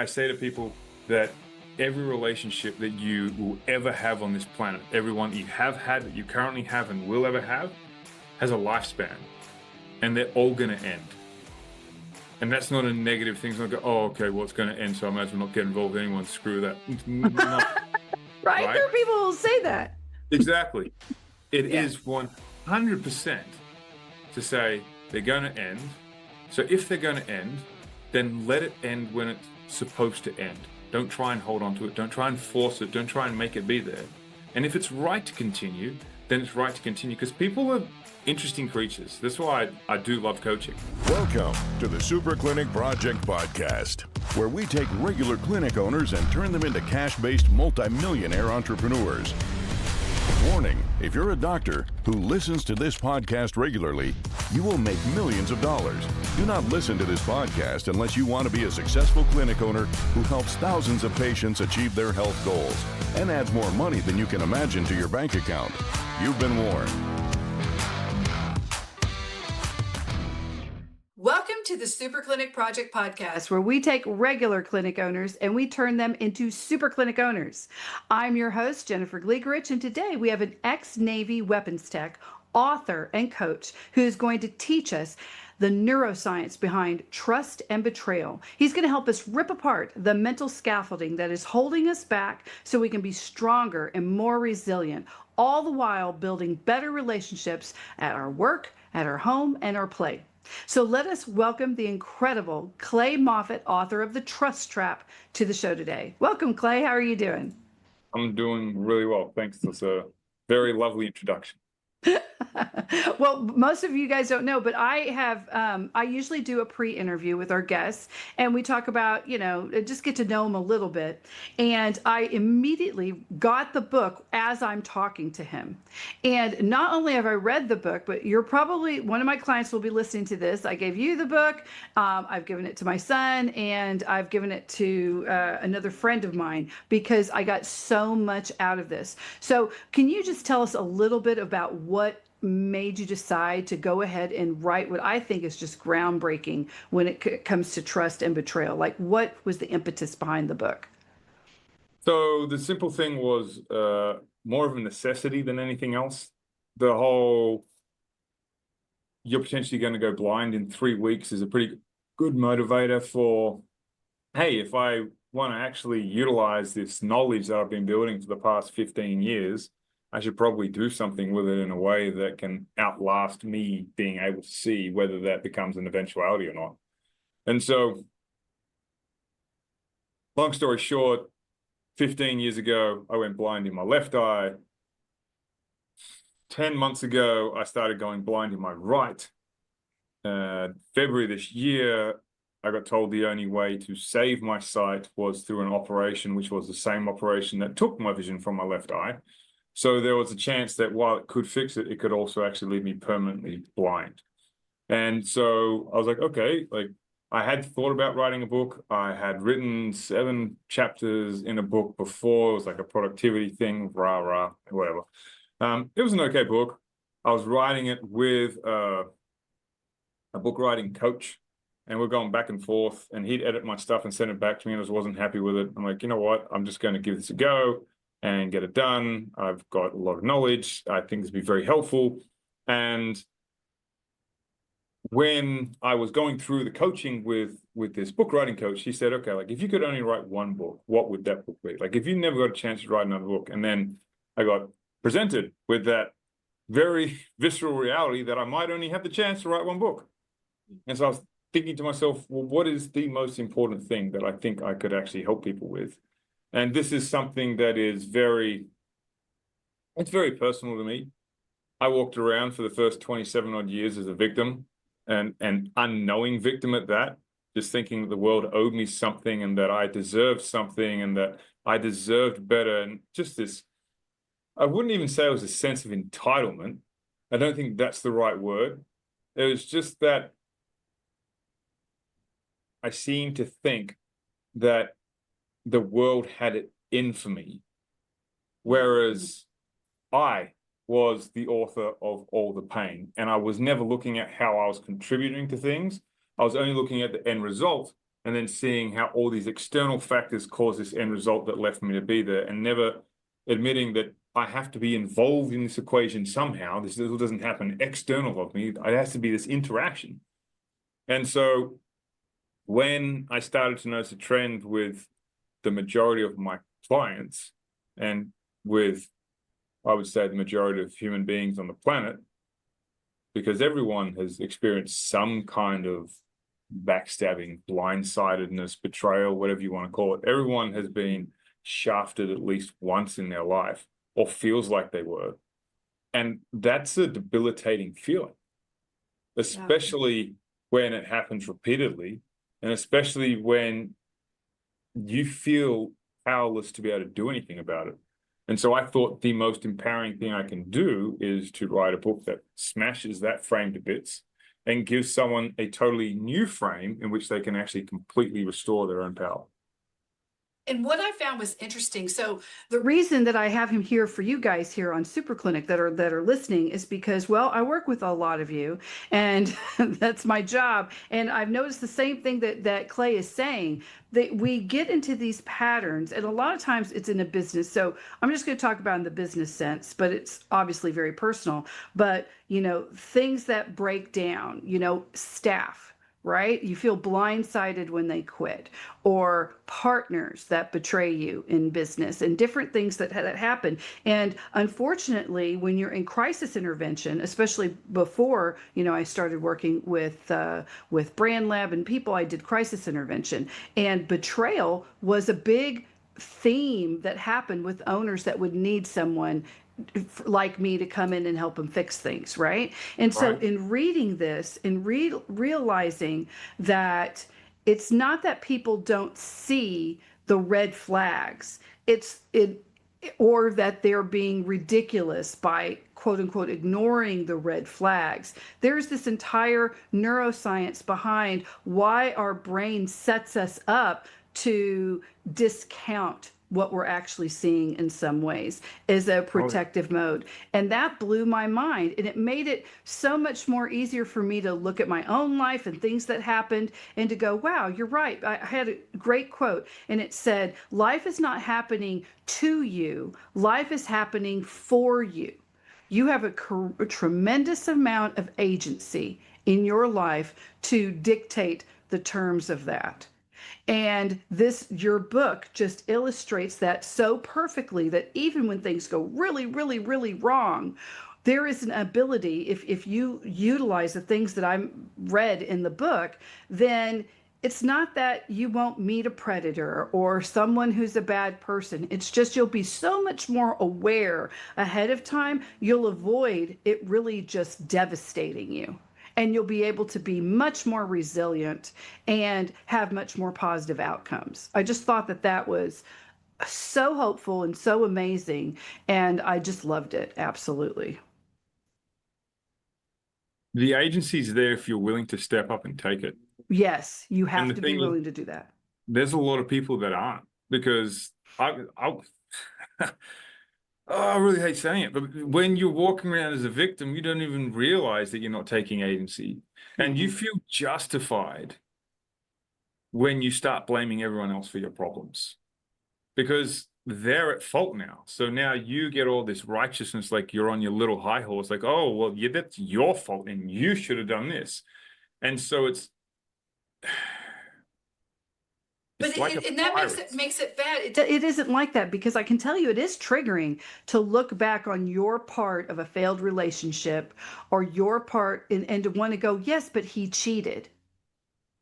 I say to people that every relationship that you will ever have on this planet, everyone you have had, that you currently have and will ever have, has a lifespan. And they're all going to end. And that's not a negative thing. It's not go, oh, okay, well, it's going to end, so I might as well not get involved with anyone. Screw that. No, right? There are people who say that. Exactly. It is 100% to say they're going to end. So if they're going to end, then let it end when it's supposed to end. Don't try and hold on to it. Don't try and force it. Don't try and make it be there. And if it's right to continue, then it's right to continue, because people are interesting creatures. That's why I do love coaching. Welcome to the Super Clinic Project Podcast, where we take regular clinic owners and turn them into cash-based multimillionaire entrepreneurs. Warning, if you're a doctor who listens to this podcast regularly, you will make millions of dollars. Do not listen to this podcast unless you want to be a successful clinic owner who helps thousands of patients achieve their health goals and adds more money than you can imagine to your bank account. You've been warned. Welcome to the Super Clinic Project Podcast, where we take regular clinic owners and we turn them into super clinic owners. I'm your host, Jennifer Gligoric, and today we have an ex-Navy weapons tech, author, and coach who is going to teach us the neuroscience behind trust and betrayal. He's going to help us rip apart the mental scaffolding that is holding us back so we can be stronger and more resilient, all the while building better relationships at our work, at our home, and our play. So let us welcome the incredible Clay Moffat, author of The Trust Trap, to the show today. Welcome, Clay. How are you doing? I'm doing really well. Thanks. That's a very lovely introduction. Well, most of you guys don't know, but I usually do a pre-interview with our guests, and we talk about, just get to know them a little bit. And I immediately got the book as I'm talking to him. And not only have I read the book, but you're probably, one of my clients will be listening to this. I gave you the book. I've given it to my son, and I've given it to another friend of mine because I got so much out of this. So can you just tell us a little bit about what made you decide to go ahead and write what I think is just groundbreaking when it comes to trust and betrayal? Like, what was the impetus behind the book? So the simple thing was more of a necessity than anything else. The whole, you're potentially going to go blind in 3 weeks is a pretty good motivator for, hey, if I want to actually utilize this knowledge that I've been building for the past 15 years, I should probably do something with it in a way that can outlast me being able to see whether that becomes an eventuality or not. And so, long story short, 15 years ago, I went blind in my left eye. 10 months ago, I started going blind in my right. February this year, I got told the only way to save my sight was through an operation, which was the same operation that took my vision from my left eye. So there was a chance that while it could fix it, it could also actually leave me permanently blind. And so I was like, okay, like I had thought about writing a book. I had written 7 chapters in a book before. It was like a productivity thing, whatever. It was an okay book. I was writing it with a book writing coach, and we're going back and forth, and he'd edit my stuff and send it back to me, and I just wasn't happy with it. I'm like, you know what? I'm just going to give this a go and get it done. I've got a lot of knowledge. I think this would be very helpful. And when I was going through the coaching with this book writing coach, he said, okay, like if you could only write one book, what would that book be? Like if you never got a chance to write another book. And then I got presented with that very visceral reality that I might only have the chance to write one book. And so I was thinking to myself, well, what is the most important thing that I think I could actually help people with? And this is something that is it's very personal to me. I walked around for the first 27 odd years as a victim, and an unknowing victim at that, just thinking that the world owed me something and that I deserved something and that I deserved better. And just this, I wouldn't even say it was a sense of entitlement. I don't think that's the right word. It was just that I seemed to think that the world had it in for me, whereas I was the author of all the pain, and I was never looking at how I was contributing to things. I was only looking at the end result and then seeing how all these external factors cause this end result that left me to be there, and never admitting that I have to be involved in this equation somehow. This doesn't happen external of me. It has to be this interaction. And so when I started to notice a trend with the majority of my clients, and with, I would say, the majority of human beings on the planet, because everyone has experienced some kind of backstabbing, blindsidedness, betrayal, whatever you want to call it. Everyone has been shafted at least once in their life, or feels like they were. And that's a debilitating feeling, especially when it happens repeatedly, and especially when you feel powerless to be able to do anything about it. And so I thought the most empowering thing I can do is to write a book that smashes that frame to bits and gives someone a totally new frame in which they can actually completely restore their own power. And what I found was interesting. So the reason that I have him here for you guys here on Super Clinic that are listening is because, well, I work with a lot of you, and that's my job. And I've noticed the same thing that Clay is saying, that we get into these patterns, and a lot of times it's in a business. So I'm just going to talk about in the business sense, but it's obviously very personal. But, things that break down, staff. Right? You feel blindsided when they quit, or partners that betray you in business, and different things that happen. And unfortunately, when you're in crisis intervention, especially before, I started working with Brand Lab and people, I did crisis intervention, and betrayal was a big theme that happened with owners that would need someone like me to come in and help them fix things, right? And so in reading this and realizing that it's not that people don't see the red flags, or that they're being ridiculous by quote unquote ignoring the red flags. There's this entire neuroscience behind why our brain sets us up to discount what we're actually seeing in some ways is a protective mode. And that blew my mind. And it made it so much more easier for me to look at my own life and things that happened and to go, wow, you're right. I had a great quote, and it said, life is not happening to you. Life is happening for you. You have a tremendous amount of agency in your life to dictate the terms of that. And your book just illustrates that so perfectly, that even when things go really, really, really wrong, there is an ability, if you utilize the things that I read in the book, then it's not that you won't meet a predator or someone who's a bad person. It's just you'll be so much more aware ahead of time. You'll avoid it really just devastating you. And you'll be able to be much more resilient and have much more positive outcomes. I just thought that was so hopeful and so amazing. And I just loved it. Absolutely. The agency's there if you're willing to step up and take it. Yes, you have to be willing to do that. There's a lot of people that aren't, because I really hate saying it, but when you're walking around as a victim, you don't even realize that you're not taking agency. And you feel justified when you start blaming everyone else for your problems, because they're at fault now. So now you get all this righteousness, like you're on your little high horse, like, oh, well, yeah, that's your fault and you should have done this. And so it's But that makes it bad. It isn't like that, because I can tell you it is triggering to look back on your part of a failed relationship, or your part and to want to go, yes, but he cheated.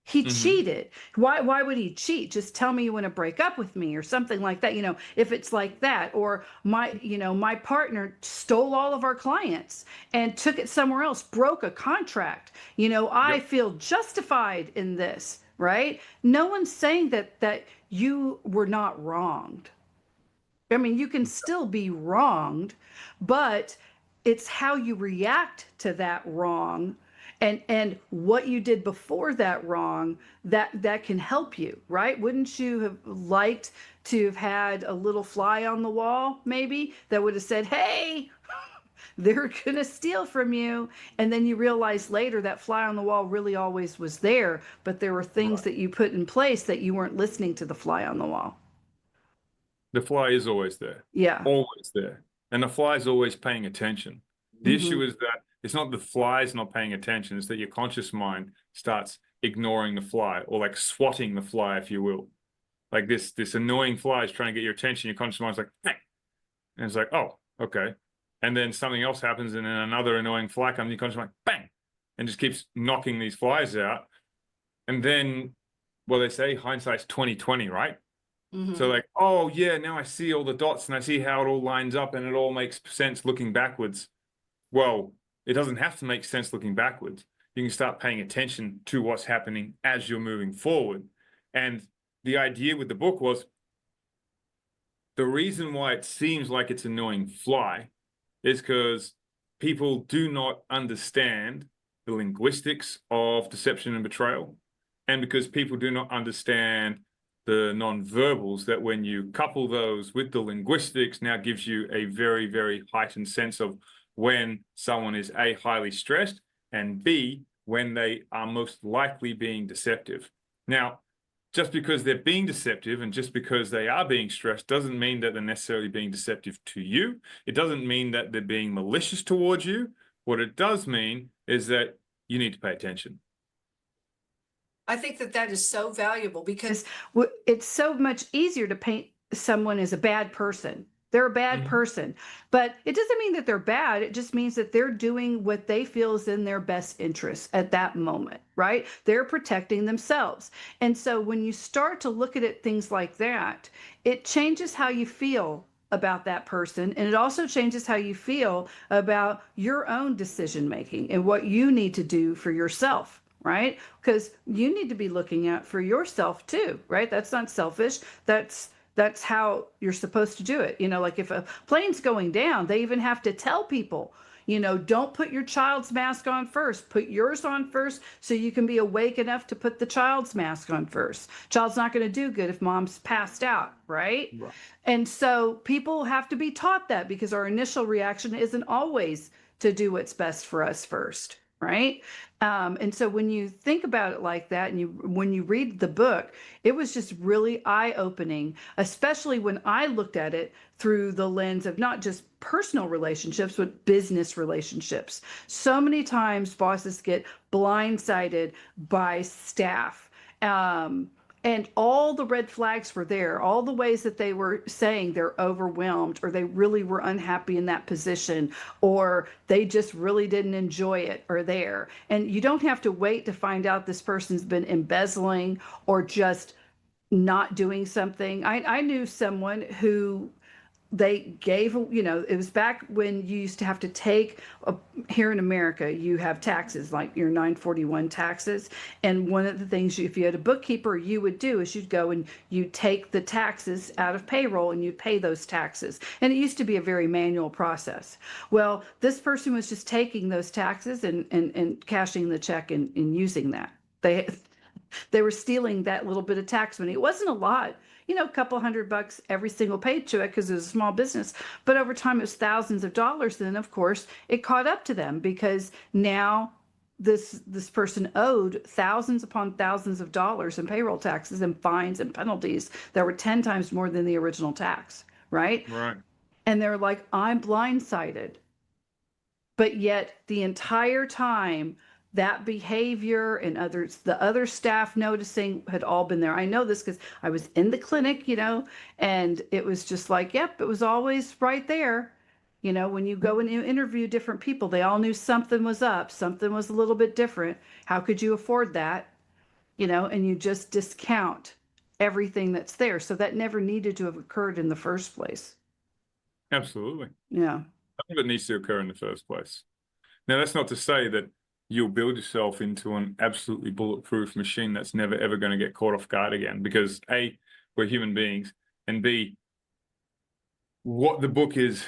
He cheated. Why would he cheat? Just tell me you want to break up with me or something like that. If it's like that, or my partner stole all of our clients and took it somewhere else, broke a contract. I feel justified in this. Right? No one's saying that you were not wronged. I mean, you can still be wronged, but it's how you react to that wrong and what you did before that wrong that can help you, right? Wouldn't you have liked to have had a little fly on the wall, maybe, that would have said, hey, they're going to steal from you. And then you realize later that fly on the wall really always was there, but there were things Right. that you put in place that you weren't listening to the fly on the wall. The fly is always there, Yeah. always there. And the fly is always paying attention. The issue is that it's not the fly's not paying attention, it's that your conscious mind starts ignoring the fly, or like swatting the fly, if you will. Like this annoying fly is trying to get your attention, your conscious mind's like, hey. And it's like, oh, okay. And then something else happens, and then another annoying fly comes, your conscious mind, bang, and just keeps knocking these flies out. And then, well, they say hindsight's 20/20, right? So like, oh yeah, now I see all the dots and I see how it all lines up and it all makes sense looking backwards. Well, it doesn't have to make sense looking backwards. You can start paying attention to what's happening as you're moving forward. And the idea with the book was, the reason why it seems like it's annoying fly is because people do not understand the linguistics of deception and betrayal, and because people do not understand the non-verbals, that when you couple those with the linguistics, now gives you a very, very heightened sense of when someone is A, highly stressed, and B, when they are most likely being deceptive. Now, just because they're being deceptive and just because they are being stressed doesn't mean that they're necessarily being deceptive to you. It doesn't mean that they're being malicious towards you. What it does mean is that you need to pay attention. I think that is so valuable because It's so much easier to paint someone as a bad person. They're a bad person, but it doesn't mean that they're bad. It just means that they're doing what they feel is in their best interest at that moment, right? They're protecting themselves. And so when you start to look at it, things like that, it changes how you feel about that person. And it also changes how you feel about your own decision making and what you need to do for yourself. Right? Because you need to be looking out for yourself too, right? That's not selfish. That's how you're supposed to do it. You know, like if a plane's going down, they even have to tell people, you know, don't put your child's mask on first. Put yours on first so you can be awake enough to put the child's mask on first. Child's not going to do good if mom's passed out, right? And so people have to be taught that, because our initial reaction isn't always to do what's best for us first. Right. And so when you think about it like that, and when you read the book, it was just really eye-opening, especially when I looked at it through the lens of not just personal relationships, but business relationships. So many times bosses get blindsided by staff. And all the red flags were there, all the ways that they were saying they're overwhelmed, or they really were unhappy in that position, or they just really didn't enjoy it, or there. And you don't have to wait to find out this person's been embezzling or just not doing something. I knew someone who they gave, you know, it was back when you used to have to take, here in America, you have taxes, like your 941 taxes. And one of the things, if you had a bookkeeper, you would do is you'd go and you'd take the taxes out of payroll and you'd pay those taxes. And it used to be a very manual process. Well, this person was just taking those taxes and cashing the check and using that. They were stealing that little bit of tax money. It wasn't a lot, you know, a couple $100 every single paycheck, because it was a small business. But over time, it was thousands of dollars. Then, of course, it caught up to them, because now this person owed thousands upon thousands of dollars in payroll taxes and fines and penalties that were 10 times more than the original tax. Right. Right. And they're like, I'm blindsided. But yet the entire time, that behavior and the other staff noticing had all been there. I know this because I was in the clinic, you know, and it was just like, yep, it was always right there. You know, when you go and you interview different people, they all knew something was up, something was a little bit different. How could you afford that? You know, and you just discount everything that's there. So that never needed to have occurred in the first place. Absolutely. Yeah. Nothing that needs to occur in the first place. Now, that's not to say that you'll build yourself into an absolutely bulletproof machine that's never, ever going to get caught off guard again, because A, we're human beings, and B, what the book is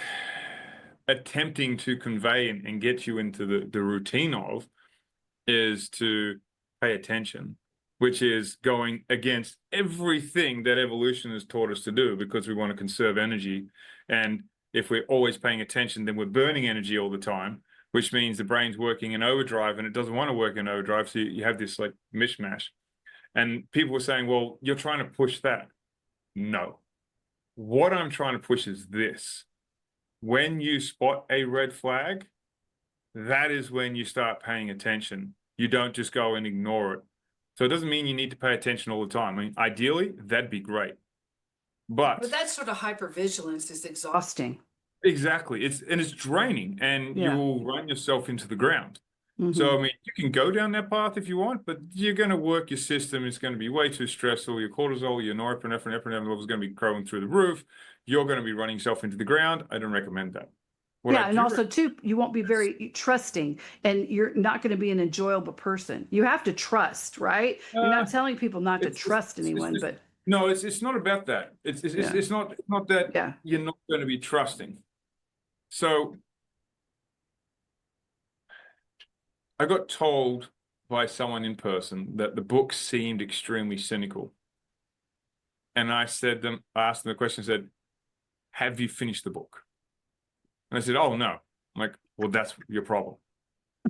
attempting to convey and get you into the routine of is to pay attention, which is going against everything that evolution has taught us to do, because we want to conserve energy. And if we're always paying attention, then we're burning energy all the time, which means the brain's working in overdrive and it doesn't want to work in overdrive. So you have this like mishmash. And people were saying, well, you're trying to push that. No. What I'm trying to push is this. When you spot a red flag, that is when you start paying attention. You don't just go and ignore it. So it doesn't mean you need to pay attention all the time. I mean, ideally, that'd be great. But that sort of hypervigilance is exhausting. Exactly. It's draining, and Yeah. you'll run yourself into the ground. Mhm. So, I mean, you can go down that path if you want, but you're going to work your system. It's going to be way too stressful. Your cortisol, your norepinephrine, epinephrine levels are going to be growing through the roof. You're going to be running yourself into the ground. I don't recommend that. What I Yeah, and do also too, you won't be very trusting, and you're not going to be an enjoyable person. You have to trust, right? You're Uh, not telling people not to it's- trust anyone, it's- but No, it's not about that. It's not that yeah. you're not going to be trusting. So I got told by someone in person that the book seemed extremely cynical. And I asked them the question, said, have you finished the book? And I said, oh, no. I'm like, well, that's your problem.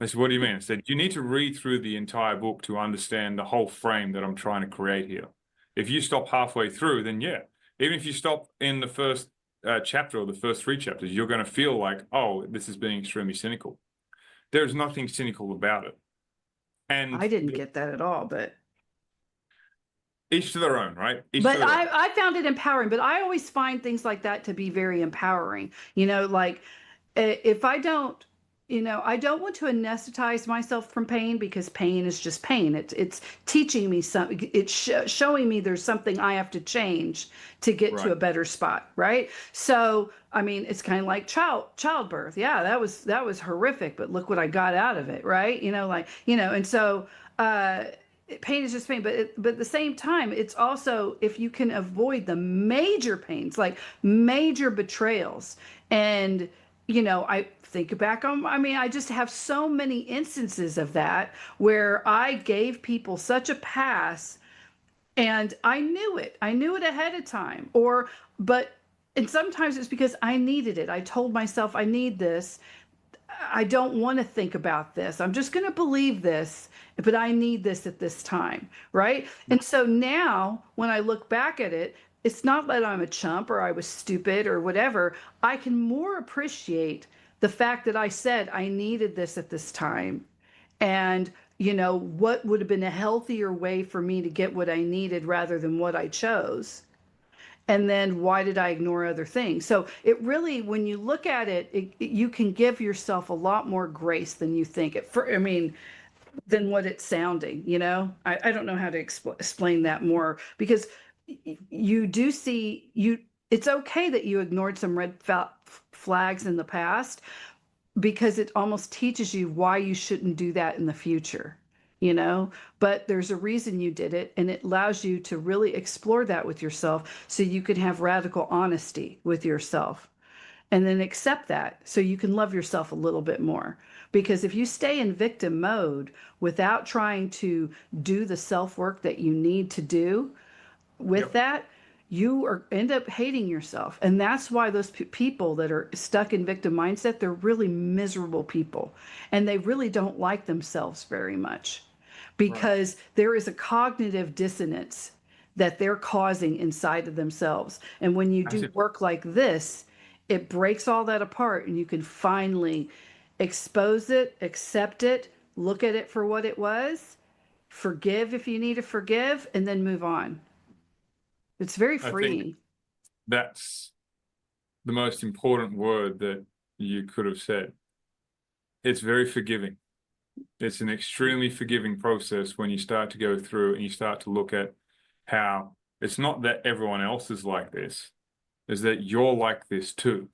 I said, what do you mean? I said, you need to read through the entire book to understand the whole frame that I'm trying to create here. If you stop halfway through, then yeah. Even if you stop in the first chapter or the first 3 chapters, you're going to feel like, oh, this is being extremely cynical. There's nothing cynical about it. And I didn't get that at all, but each to their own, right? Each but to their own. I found it empowering. But I always find things like that to be very empowering. You know, like if I don't, you know, I don't want to anesthetize myself from pain, because pain is just pain. It's teaching me something. It's showing me there's something I have to change to get to Right. a better spot, right? So I mean, it's kind of like childbirth. Yeah, that was horrific, but look what I got out of it, right? You know, like, you know, and so pain is just pain, but at the same time, it's also, if you can avoid the major pains, like major betrayals, and you know, I think back on, I mean, I just have so many instances of that where I gave people such a pass, and I knew it ahead of time, and sometimes it's because I needed it. I told myself, I need this. I don't want to think about this. I'm just going to believe this, but I need this at this time, right? And so now when I look back at it, it's not that I'm a chump or I was stupid or whatever. I can more appreciate the fact that I said I needed this at this time. And, you know, what would have been a healthier way for me to get what I needed rather than what I chose. And then why did I ignore other things? So it really, when you look at it, you can give yourself a lot more grace than you think. Than what it's sounding, you know? I don't know how to explain that more, because you do see, it's okay that you ignored some red flags in the past, because it almost teaches you why you shouldn't do that in the future, you know? But there's a reason you did it, and it allows you to really explore that with yourself, so you can have radical honesty with yourself, and then accept that so you can love yourself a little bit more. Because if you stay in victim mode without trying to do the self-work that you need to do with Yep. that, you end up hating yourself. And that's why those people that are stuck in victim mindset, they're really miserable people, and they really don't like themselves very much, because there is a cognitive dissonance that they're causing inside of themselves. And when you do work like this, it breaks all that apart, and you can finally expose it, accept it, look at it for what it was, forgive if you need to forgive, and then move on. It's very I think freeing. that's the most important word that you could have said. It's very forgiving. It's an extremely forgiving process when you start to go through and you start to look at how it's not that everyone else is like this, is that you're like this too.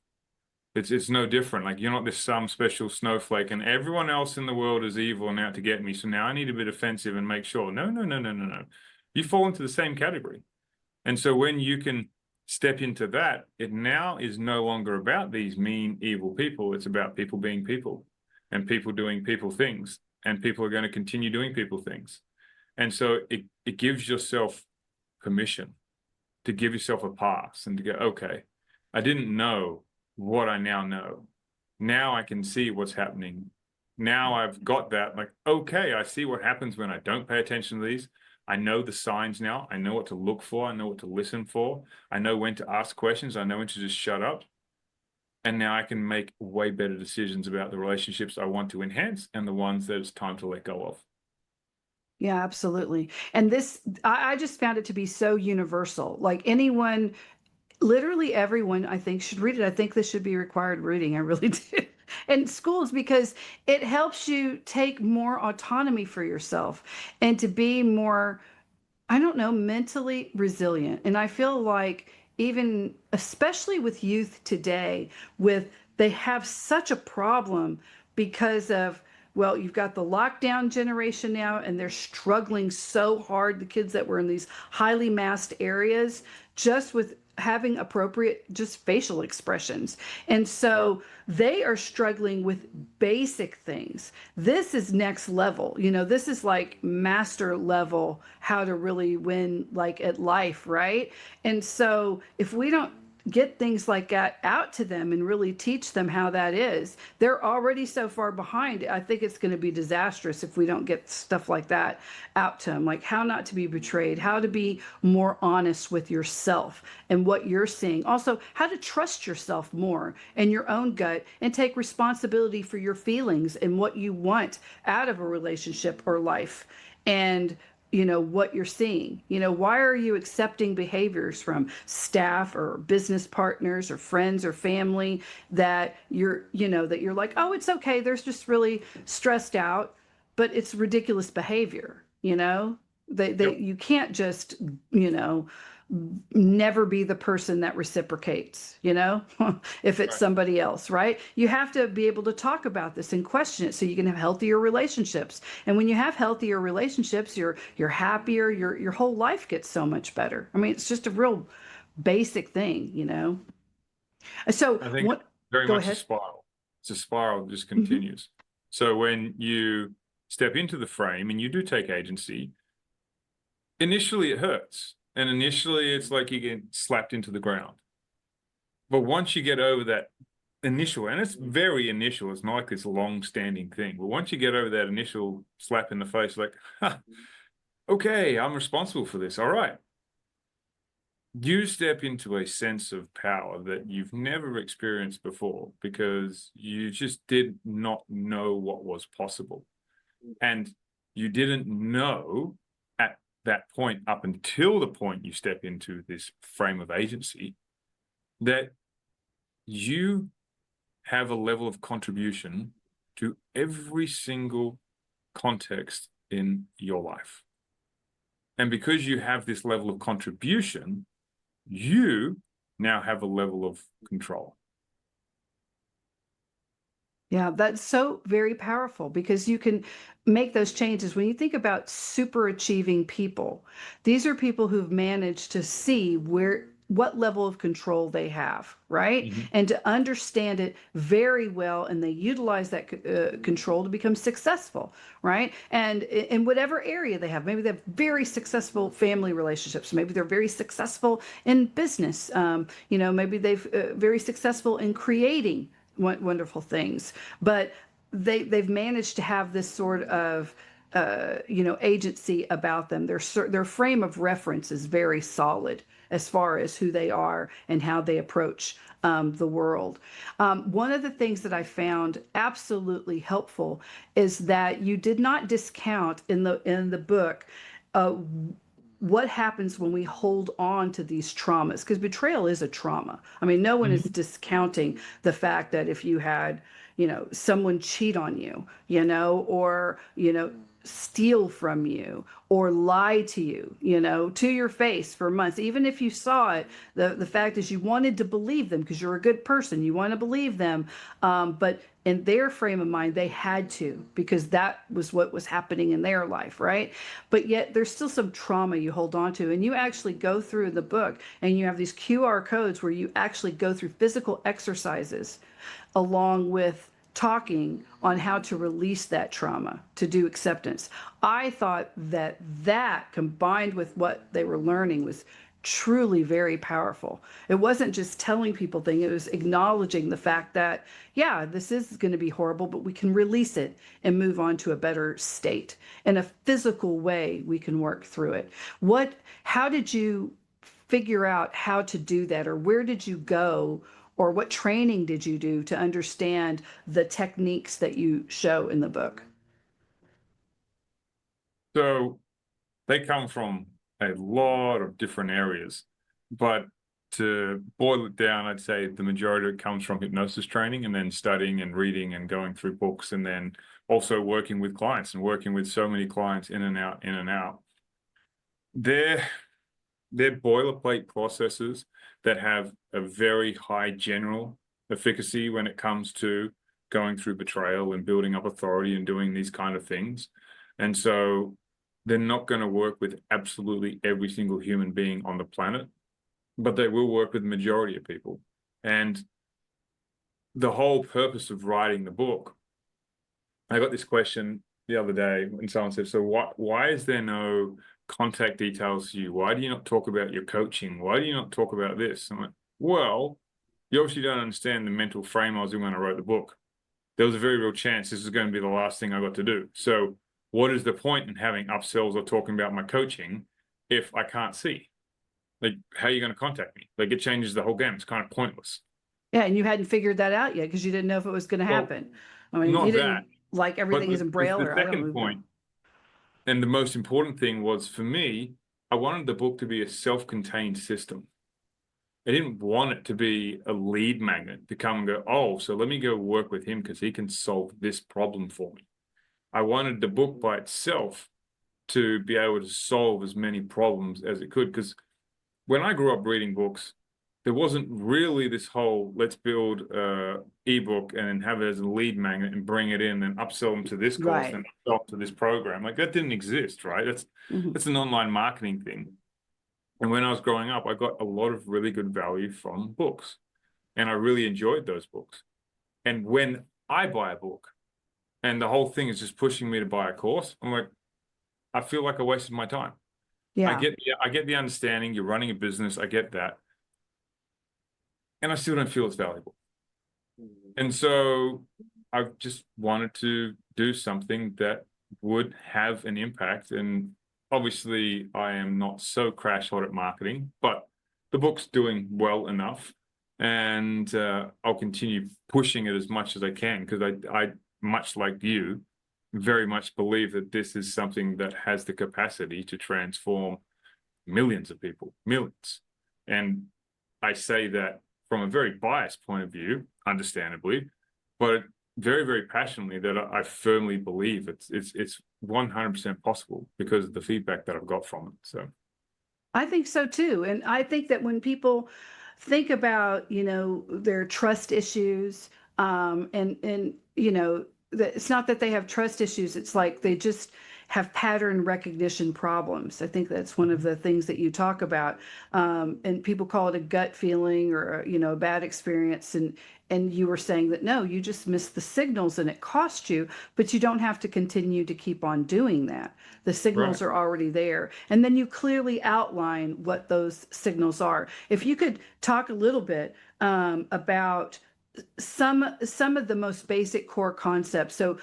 It's no different. Like, you're not this some special snowflake and everyone else in the world is evil and out to get me, so now I need to be defensive and make sure. No. You fall into the same category. And so when you can step into that, it now is no longer about these mean, evil people. It's about people being people, and people doing people things, and people are going to continue doing people things. And so it gives yourself permission to give yourself a pass and to go, okay, I didn't know what I now know. Now I can see what's happening. Now I've got that, like, okay, I see what happens when I don't pay attention to these. I know the signs now. I know what to look for. I know what to listen for. I know when to ask questions. I know when to just shut up. And now I can make way better decisions about the relationships I want to enhance and the ones that it's time to let go of. Yeah, absolutely. And this, I just found it to be so universal. Like anyone, literally everyone, I think, should read it. I think this should be required reading. I really do. In schools, because it helps you take more autonomy for yourself and to be more, I don't know, mentally resilient. And I feel like even especially with youth today, with they have such a problem because of, well, you've got the lockdown generation now, and they're struggling so hard, the kids that were in these highly masked areas, just with having appropriate just facial expressions. And so they are struggling with basic things. This is next level. You know, this is like master level, how to really win like at life, right? And so if we don't get things like that out to them and really teach them how that is, they're already so far behind. I think it's going to be disastrous if we don't get stuff like that out to them, like how not to be betrayed, how to be more honest with yourself and what you're seeing. Also, how to trust yourself more and your own gut and take responsibility for your feelings and what you want out of a relationship or life. And you know what you're seeing. You know, why are you accepting behaviors from staff or business partners or friends or family that you're, you know, that you're like, oh, it's okay, they're just really stressed out, but it's ridiculous behavior. You know, Yep. you can't just, you know, never be the person that reciprocates, you know, if it's Right. somebody else, right? You have to be able to talk about this and question it so you can have healthier relationships. And when you have healthier relationships, you're happier, your whole life gets so much better. I mean, it's just a real basic thing, you know. So I think what, very go much a ahead. spiral. It's a spiral that just Hmm. continues. So when you step into the frame and you do take agency, initially it hurts. And initially it's like you get slapped into the ground. But once you get over that initial, and it's very initial, it's not like this long-standing thing. But once you get over that initial slap in the face, like, huh, okay, I'm responsible for this. All right. You step into a sense of power that you've never experienced before because you just did not know what was possible. And you didn't know at that point, up until the point you step into this frame of agency, that you have a level of contribution to every single context in your life. And because you have this level of contribution, you now have a level of control. Yeah, that's so very powerful because you can make those changes. When you think about super achieving people, these are people who've managed to see what level of control they have, right? Mhm. And to understand it very well, and they utilize that control to become successful, right? And in whatever area they have, maybe they have very successful family relationships, maybe they're very successful in business, you know, maybe they've very successful in creating wonderful things, but they've managed to have this sort of you know, agency about them. Their frame of reference is very solid as far as who they are and how they approach the world. One of the things that I found absolutely helpful is that you did not discount in the book what happens when we hold on to these traumas, because betrayal is a trauma. I mean, no one is discounting the fact that if you had, you know, someone cheat on you, you know, or, you know, steal from you or lie to you, you know, to your face for months, even if you saw it, the fact is you wanted to believe them because you're a good person, you want to believe them, but in their frame of mind they had to, because that was what was happening in their life, right? But yet there's still some trauma you hold on to, and you actually go through the book and you have these QR codes where you actually go through physical exercises along with talking on how to release that trauma, to do acceptance. I thought that that combined with what they were learning was truly very powerful. It wasn't just telling people things, it was acknowledging the fact that, yeah, this is going to be horrible, but we can release it and move on to a better state. In a physical way, we can work through it. How did you figure out how to do that, or where did you go, or what training did you do to understand the techniques that you show in the book? So they come from a lot of different areas, but to boil it down, I'd say the majority of it comes from hypnosis training and then studying and reading and going through books, and then also working with clients and working with so many clients in and out, in and out. They're boilerplate processes that have a very high general efficacy when it comes to going through betrayal and building up authority and doing these kind of things. And so they're not going to work with absolutely every single human being on the planet, but they will work with the majority of people. And the whole purpose of writing the book, I got this question the other day when someone said, so why is there no contact details to you? Why do you not talk about your coaching? Why do you not talk about this? I'm like, well, you obviously don't understand the mental frame I was in when I wrote the book. There was a very real chance this is going to be the last thing I got to do. So what is the point in having upsells or talking about my coaching if I can't see? Like, how are you going to contact me? Like, it changes the whole game. It's kind of pointless. Yeah, and you hadn't figured that out yet because you didn't know if it was going to happen. I mean, not you that, didn't like everything is in Braille, the or I don't second know. point, and the most important thing was for me, I wanted the book to be a self-contained system. I didn't want it to be a lead magnet to come and go, oh, so let me go work with him because he can solve this problem for me. I wanted the book by itself to be able to solve as many problems as it could. Because when I grew up reading books, there wasn't really this whole let's build a ebook and then have it as a lead magnet and bring it in and upsell them to this course Right. and upsell them to this program. Like, that didn't exist, right? That's an online marketing thing. And when I was growing up, I got a lot of really good value from books, and I really enjoyed those books. And when I buy a book and the whole thing is just pushing me to buy a course, I'm like, I feel like I wasted my time. Yeah. I get the understanding you're running a business. I get that. And I still don't feel it's valuable. And so I just wanted to do something that would have an impact. And obviously I am not so crash hot at marketing, but the book's doing well enough. And I'll continue pushing it as much as I can, because I, much like you, very much believe that this is something that has the capacity to transform millions of people, millions. And I say that from a very biased point of view, understandably, but very, very passionately, that I firmly believe it's 100% possible because of the feedback that I've got from it. So I think so too. And I think that when people think about, their trust issues, and that it's not that they have trust issues, it's like they just have pattern recognition problems. I think that's one of the things that you talk about. And people call it a gut feeling or, a bad experience. And you were saying that, no, you just missed the signals and it cost you, but you don't have to continue to keep on doing that. The signals Right. are already there. And then you clearly outline what those signals are. If you could talk a little bit about some of the most basic core concepts. So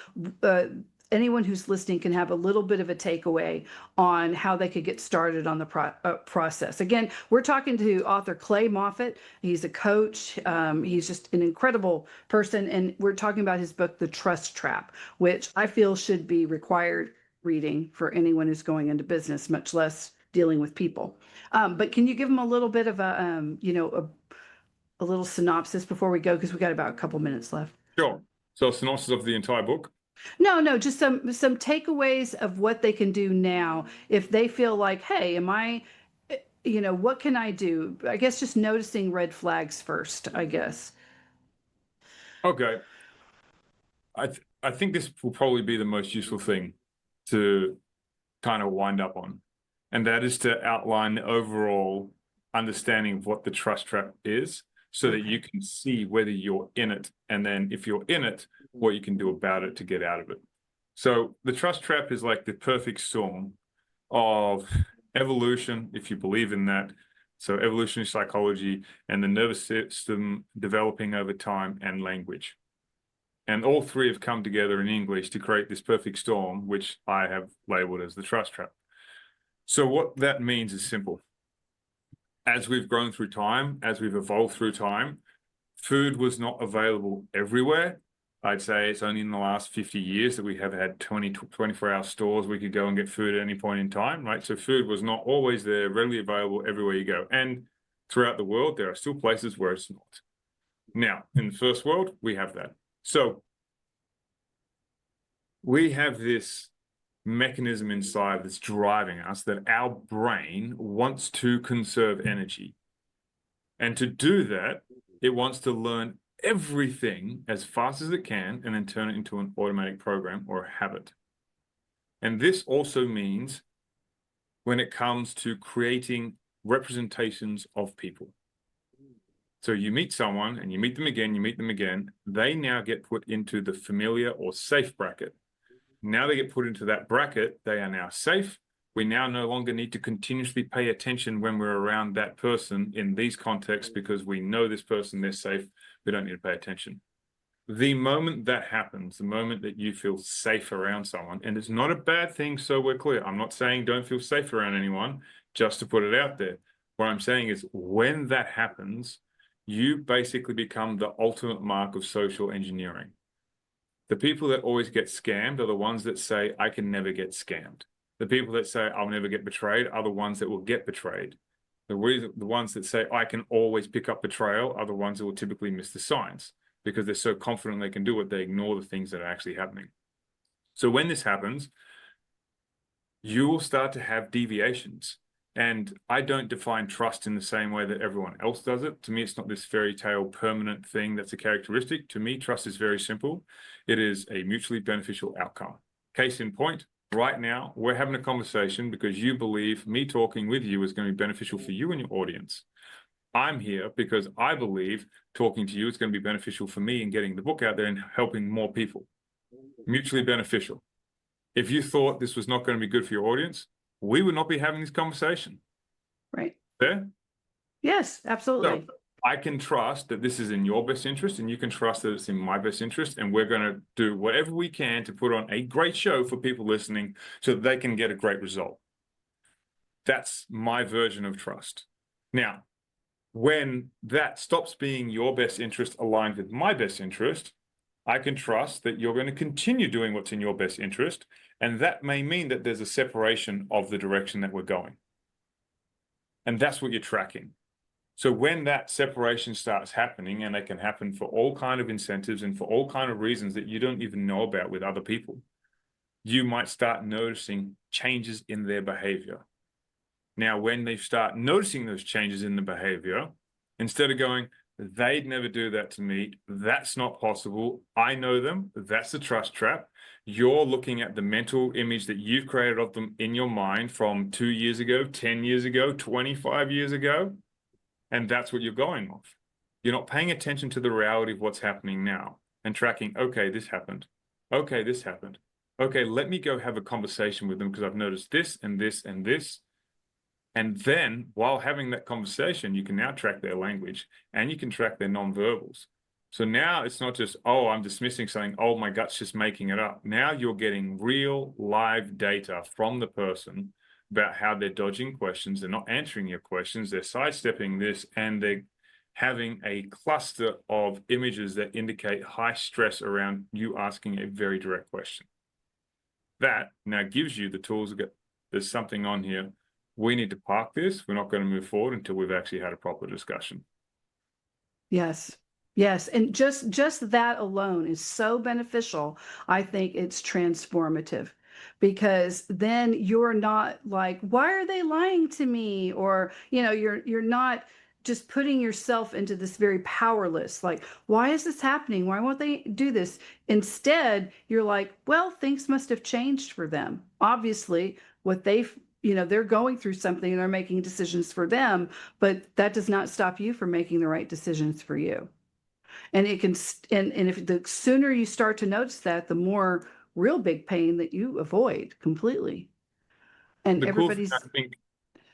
anyone who's listening can have a little bit of a takeaway on how they could get started on the process. Again, we're talking to author Clay Moffat. He's a coach. He's just an incredible person. And we're talking about his book, The Trust Trap, which I feel should be required reading for anyone who's going into business, much less dealing with people. But can you give them a little bit of a little synopsis before we go, because we got about a couple minutes left? Sure. So a synopsis of the entire book? No, just some takeaways of what they can do now if they feel like, hey, what can I do? I guess just noticing red flags first, I guess. Okay. I think this will probably be the most useful thing to kind of wind up on. And that is to outline the overall understanding of what the trust trap is, so that you can see whether you're in it. And then if you're in it, what you can do about it to get out of it. So the trust trap is like the perfect storm of evolution, if you believe in that, So evolutionary psychology and the nervous system developing over time and language. And all three have come together in English to create this perfect storm, which I have labeled as the trust trap. So what that means is simple. As we've grown through time, as we've evolved through time, food was not available everywhere. I'd say it's only in the last 50 years that we have had 24-hour stores. We could go and get food at any point in time, right? So food was not always there, readily available everywhere you go. And throughout the world, there are still places where it's not. Now, in the first world, we have that. So we have this mechanism inside that's driving us, that our brain wants to conserve energy. And to do that, it wants to learn everything as fast as it can and then turn it into an automatic program or a habit. And this also means when it comes to creating representations of people. So you meet someone and you meet them again, they now get put into the familiar or safe bracket. Now they get put into that bracket, they are now safe. We now no longer need to continuously pay attention when we're around that person in these contexts because we know this person, they're safe. We don't need to pay attention. The moment that happens, the moment that you feel safe around someone, and it's not a bad thing, so we're clear. I'm not saying don't feel safe around anyone, just to put it out there. What I'm saying is when that happens, you basically become the ultimate mark of social engineering. The people that always get scammed are the ones that say, I can never get scammed. The people that say, I'll never get betrayed are the ones that will get betrayed. The ones that say, I can always pick up betrayal are the ones that will typically miss the signs because they're so confident they can do it, they ignore the things that are actually happening. So when this happens, you will start to have deviations. And I don't define trust in the same way that everyone else does it. To me, it's not this fairy tale permanent thing that's a characteristic. To me, trust is very simple. It is a mutually beneficial outcome. Case in point, right now, we're having a conversation because you believe me talking with you is going to be beneficial for you and your audience. I'm here because I believe talking to you is going to be beneficial for me in getting the book out there and helping more people. Mutually beneficial. If you thought this was not going to be good for your audience, we would not be having this conversation. Right. Fair? Yes, absolutely. So I can trust that this is in your best interest, and you can trust that it's in my best interest, and we're going to do whatever we can to put on a great show for people listening so that they can get a great result. That's my version of trust. Now, when that stops being your best interest aligned with my best interest, I can trust that you're going to continue doing what's in your best interest, and that may mean that there's a separation of the direction that we're going. And that's what you're tracking. So when that separation starts happening, and it can happen for all kind of incentives and for all kind of reasons that you don't even know about with other people, you might start noticing changes in their behavior. Now, when they start noticing those changes in the behavior, instead of going, they'd never do that to me, that's not possible, I know them, that's the trust trap, you're looking at the mental image that you've created of them in your mind from 2 years ago, 10 years ago, 25 years ago, and that's what you're going off. You're not paying attention to the reality of what's happening now and tracking, okay, this happened. Okay, this happened. Okay, let me go have a conversation with them because I've noticed this and this and this. And then while having that conversation, you can now track their language and you can track their nonverbals. So now it's not just, oh, I'm dismissing something, oh, my gut's just making it up. Now you're getting real live data from the person about how they're dodging questions, they're not answering your questions, they're sidestepping this, and they're having a cluster of images that indicate high stress around you asking a very direct question. That now gives you the tools to get, there's something on here. We need to park this. We're not going to move forward until we've actually had a proper discussion. Yes. Yes. And just that alone is so beneficial. I think it's transformative because then you're not like, why are they lying to me? Or, you're not just putting yourself into this very powerless, like, why is this happening? Why won't they do this? Instead, you're like, well, things must have changed for them. Obviously, what they're going through something and they're making decisions for them, but that does not stop you from making the right decisions for you. And it can, and if the sooner you start to notice that, the more real big pain that you avoid completely. And The cool thing, everybody's, I think,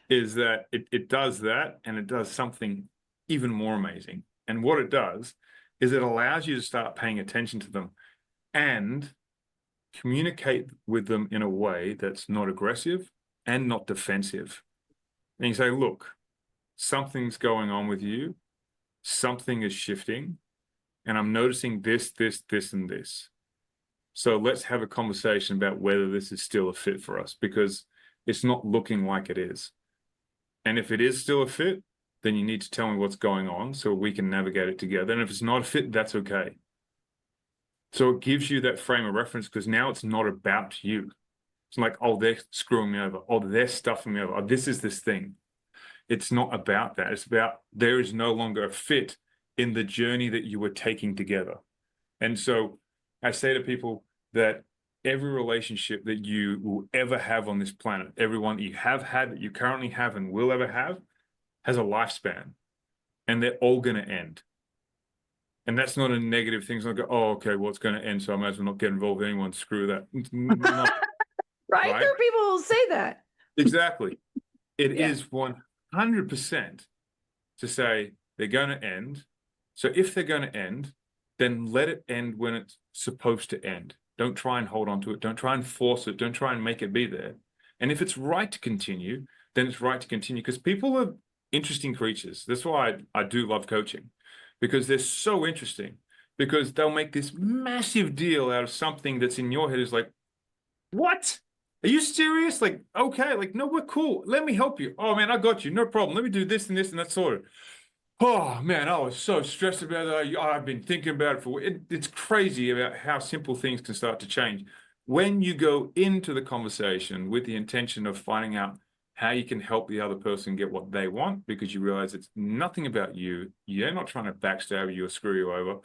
is that it does that, and it does something even more amazing. And what it does is it allows you to start paying attention to them and communicate with them in a way that's not aggressive and not defensive. And you say, look, something's going on with you, something is shifting, and I'm noticing this, and this. So let's have a conversation about whether this is still a fit for us, because it's not looking like it is. And if it is still a fit, then you need to tell me what's going on so we can navigate it together. And if it's not a fit, that's okay. So it gives you that frame of reference, because now it's not about you. It's like, oh, they're screwing me over. Oh, they're stuffing me over. Oh, this is this thing. It's not about that. It's about there is no longer a fit in the journey that you were taking together. And so I say to people that every relationship that you will ever have on this planet, everyone that you have had, that you currently have and will ever have, has a lifespan. And they're all going to end. And that's not a negative thing. It's not go, oh, okay, well, it's going to end, so I might as well not get involved with anyone. Screw that. No, right? There are people who will say that. Exactly. It Yeah. is 100% to say they're going to end. So if they're going to end, then let it end when it's supposed to end. Don't try and hold on to it. Don't try and force it. Don't try and make it be there. And if it's right to continue, then it's right to continue, because people are interesting creatures. That's why I do love coaching, because they're so interesting, because they'll make this massive deal out of something that's in your head is like, what? Are you serious? Like, okay, like, no, we're cool. Let me help you. Oh man, I got you. No problem. Let me do this and this and that sort of. Oh man, I was so stressed about that. I've been thinking about it for it's crazy about how simple things can start to change when you go into the conversation with the intention of finding out how you can help the other person get what they want, because you realize it's nothing about you. You're not trying to backstab you or screw you over.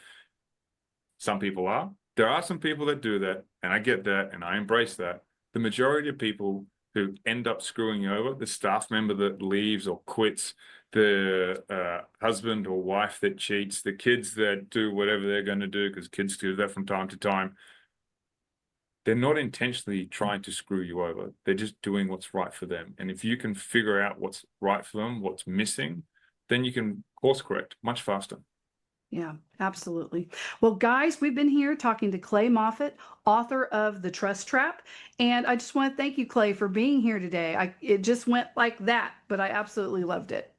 Some people are. There are some people that do that, and I get that, and I embrace that. The majority of people who end up screwing you over, the staff member that leaves or quits, the husband or wife that cheats, the kids that do whatever they're going to do, because kids do that from time to time, they're not intentionally trying to screw you over. They're just doing what's right for them. And if you can figure out what's right for them, what's missing, then you can course correct much faster. Yeah, absolutely. Well, guys, we've been here talking to Clay Moffat, author of The Trust Trap. And I just want to thank you, Clay, for being here today. It just went like that, but I absolutely loved it.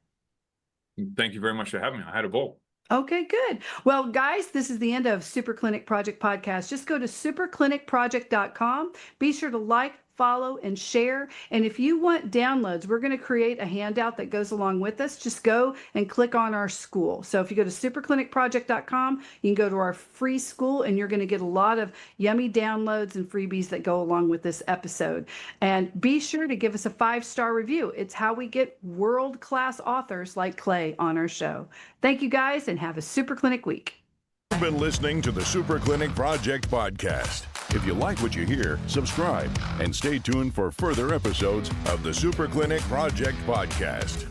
Thank you very much for having me. I had a ball. Okay, good. Well, guys, this is the end of Super Clinic Project Podcast. Just go to superclinicproject.com. Be sure to like, follow, and share. And if you want downloads, we're going to create a handout that goes along with us. Just go and click on our school. So if you go to superclinicproject.com, you can go to our free school, and you're going to get a lot of yummy downloads and freebies that go along with this episode. And be sure to give us a 5-star review. It's how we get world-class authors like Clay on our show. Thank you, guys, and have a Super Clinic week. You've been listening to the Super Clinic Project podcast. If you like what you hear, subscribe and stay tuned for further episodes of the Super Clinic Project podcast.